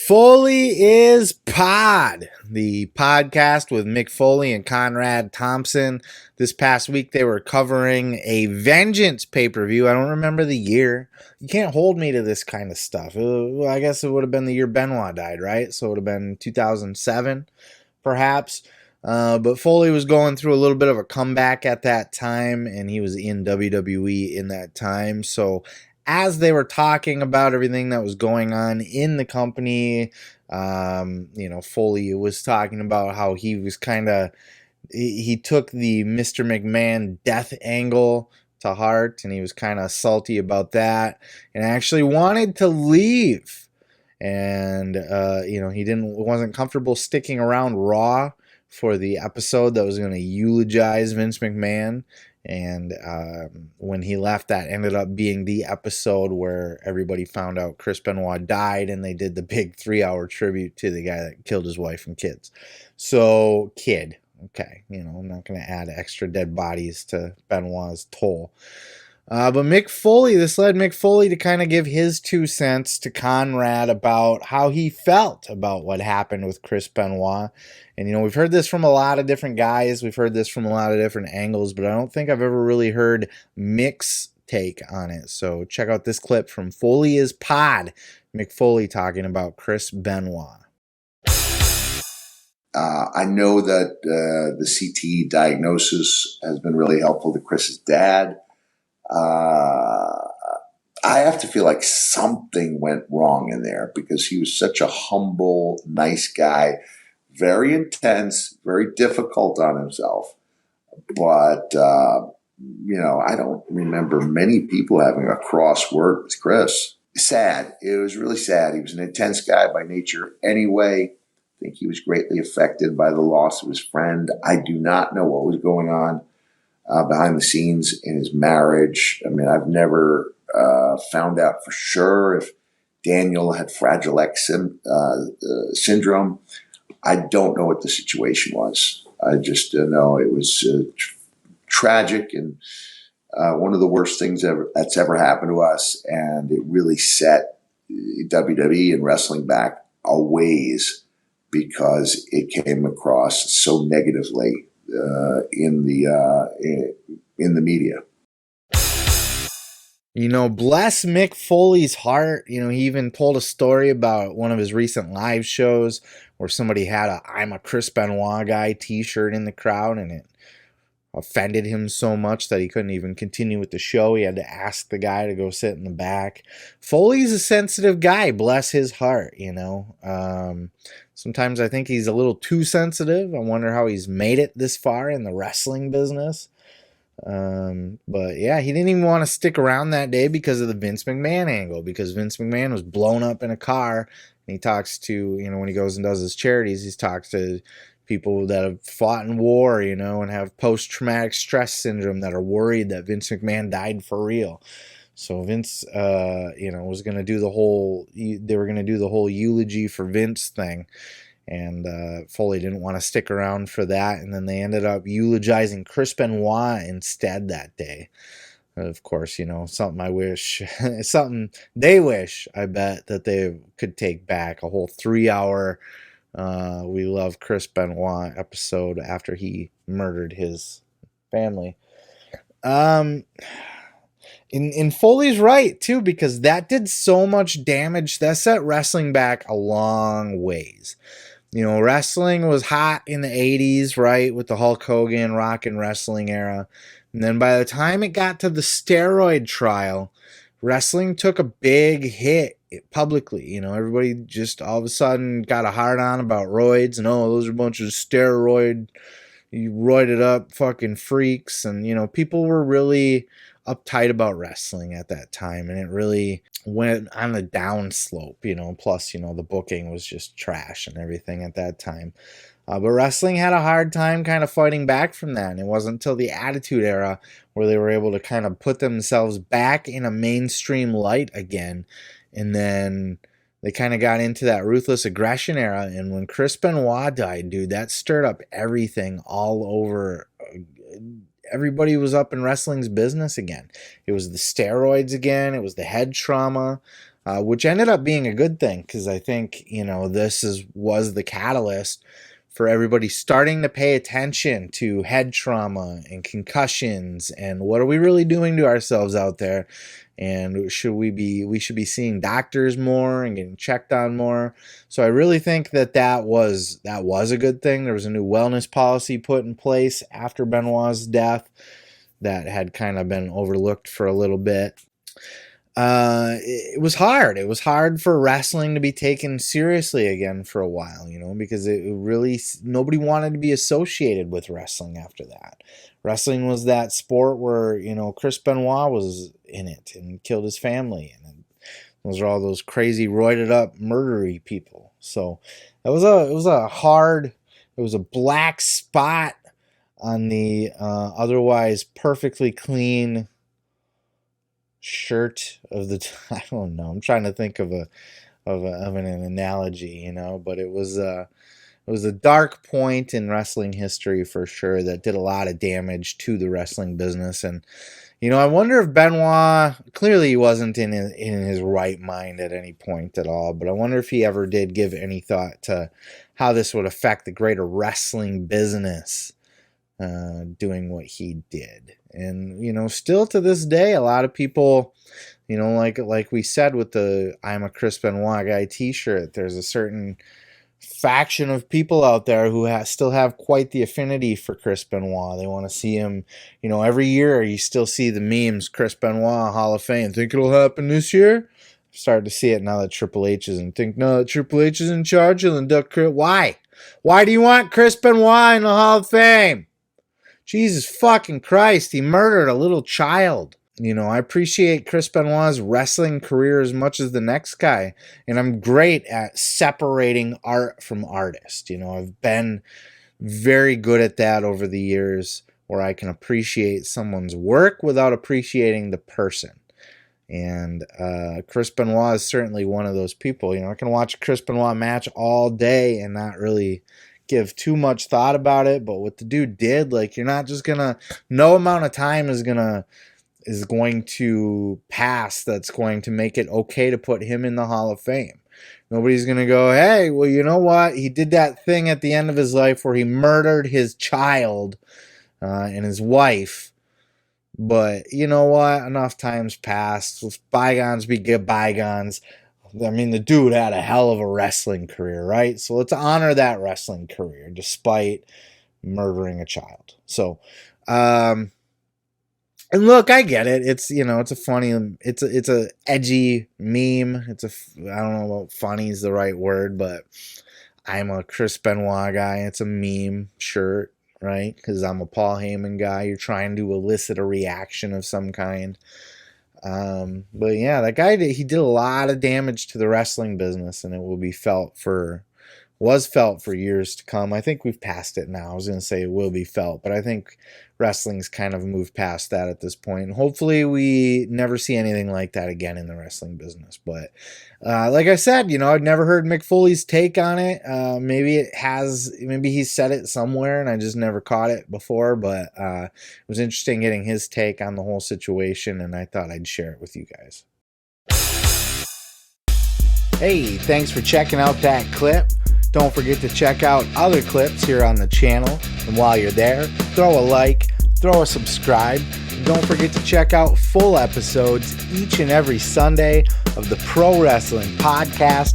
Foley Is Pod, the podcast with Mick Foley and Conrad Thompson. This past week, they were covering a Vengeance pay-per-view. I don't remember the year. You can't hold me to this kind of stuff. I guess it would have been the year Benoit died, right? So it would have been 2007, perhaps. But Foley was going through a little bit of a comeback at that time, and he was in WWE in that time. So as they were talking about everything that was going on in the company, Foley was talking about how he was he took the Mr. McMahon death angle to heart, and he was kind of salty about that, and actually wanted to leave. And, he wasn't comfortable sticking around Raw for the episode that was going to eulogize Vince McMahon. And when he left, that ended up being the episode where everybody found out Chris Benoit died, and they did the big 3-hour tribute to the guy that killed his wife and kids. So, kid. Okay, I'm not going to add extra dead bodies to Benoit's toll. But this led Mick Foley to kind of give his 2 cents to Conrad about how he felt about what happened with Chris Benoit. And, we've heard this from a lot of different guys. We've heard this from a lot of different angles, but I don't think I've ever really heard Mick's take on it. So check out this clip from Foley Is Pod, Mick Foley talking about Chris Benoit. I know that the CTE diagnosis has been really helpful to Chris's dad. I have to feel like something went wrong in there because he was such a humble, nice guy, very intense, very difficult on himself. But, I don't remember many people having a cross word with Chris. Sad. It was really sad. He was an intense guy by nature anyway. I think he was greatly affected by the loss of his friend. I do not know what was going on behind the scenes in his marriage. I mean, I've never found out for sure if Daniel had Fragile X syndrome. I don't know what the situation was. I just know it was tragic and one of the worst things that's ever happened to us. And it really set WWE and wrestling back a ways because it came across so negatively in the media. Bless Mick Foley's heart. He even told a story about one of his recent live shows where somebody had a "I'm a Chris Benoit guy" t-shirt in the crowd, and it offended him so much that he couldn't even continue with the show. He had to ask the guy to go sit in the back. Foley's a sensitive guy, bless his heart, Sometimes I think he's a little too sensitive. I wonder how he's made it this far in the wrestling business. But yeah, he didn't even want to stick around that day because of the Vince McMahon angle, because Vince McMahon was blown up in a car. And he talks to, when he goes and does his charities, he talks to people that have fought in war, and have post-traumatic stress syndrome that are worried that Vince McMahon died for real. So Vince, was going to do they were going to do the whole eulogy for Vince thing. And Foley didn't want to stick around for that. And then they ended up eulogizing Chris Benoit instead that day. Of course, something they wish, I bet, that they could take back a whole 3-hour We Love Chris Benoit episode after he murdered his family. And Foley's right, too, because that did so much damage. That set wrestling back a long ways. Wrestling was hot in the 80s, right, with the Hulk Hogan rock and wrestling era. And then by the time it got to the steroid trial, wrestling took a big hit publicly. Everybody just all of a sudden got a hard on about roids and, those are a bunch of roided up fucking freaks. And, people were really uptight about wrestling at that time, and it really went on the downslope, plus, the booking was just trash and everything at that time. But wrestling had a hard time kind of fighting back from that, and it wasn't until the Attitude Era where they were able to kind of put themselves back in a mainstream light again, and then they kind of got into that Ruthless Aggression era, and when Chris Benoit died, dude, that stirred up everything all over. Everybody was up in wrestling's business again. It was the steroids again. It was the head trauma. which ended up being a good thing because I think, this was the catalyst for everybody starting to pay attention to head trauma and concussions and what are we really doing to ourselves out there, and we should be seeing doctors more and getting checked on more. So I really think that was a good thing. There was a new wellness policy put in place after Benoit's death that had kind of been overlooked for a little bit. It was hard. It was hard for wrestling to be taken seriously again for a while, because it really, nobody wanted to be associated with wrestling after that. Wrestling was that sport where, Chris Benoit was in it and killed his family. And those are all those crazy roided up murdery people. So it was a black spot on the otherwise perfectly clean shirt of the I don't know. I'm trying to think of an analogy, but it was a dark point in wrestling history for sure that did a lot of damage to the wrestling business. And I wonder if Benoit, clearly he wasn't in his right mind at any point at all, but I wonder if he ever did give any thought to how this would affect the greater wrestling business, doing what he did. And still to this day, a lot of people, like we said with the I'm a Chris Benoit guy t-shirt, there's a certain faction of people out there who still have quite the affinity for Chris Benoit. They want to see him, every year you still see the memes, Chris Benoit Hall of Fame. Think it'll happen this year? Starting to see it now that Triple H is, and think no, that Triple H is in charge of the why do you want Chris Benoit in the Hall of Fame? Jesus fucking Christ, he murdered a little child. I appreciate Chris Benoit's wrestling career as much as the next guy, and I'm great at separating art from artist. I've been very good at that over the years, where I can appreciate someone's work without appreciating the person. And Chris Benoit is certainly one of those people. I can watch a Chris Benoit match all day and not really give too much thought about it, but what the dude did, you're not just gonna, no amount of time is going to pass that's going to make it okay to put him in the Hall of Fame. Nobody's gonna go, hey, well, you know what, he did that thing at the end of his life where he murdered his child and his wife, but you know what, enough time's passed, let's bygones be good bygones. I mean, the dude had a hell of a wrestling career, right? So let's honor that wrestling career despite murdering a child. So, and look, I get it. It's, it's a funny, it's a edgy meme. I don't know if funny is the right word, but I'm a Chris Benoit guy. It's a meme shirt, right? Because I'm a Paul Heyman guy. You're trying to elicit a reaction of some kind. But yeah, that guy he did a lot of damage to the wrestling business, and it will be was felt for years to come. I think we've passed it now. I was going to say it will be felt, but I think wrestling's kind of moved past that at this point. And hopefully we never see anything like that again in the wrestling business. But like I said, I'd never heard Mick Foley's take on it. Maybe he's said it somewhere and I just never caught it before, but it was interesting getting his take on the whole situation, and I thought I'd share it with you guys. Hey, thanks for checking out that clip. Don't forget to check out other clips here on the channel. And while you're there, throw a like, throw a subscribe. And don't forget to check out full episodes each and every Sunday of the Pro Wrestling Podcast.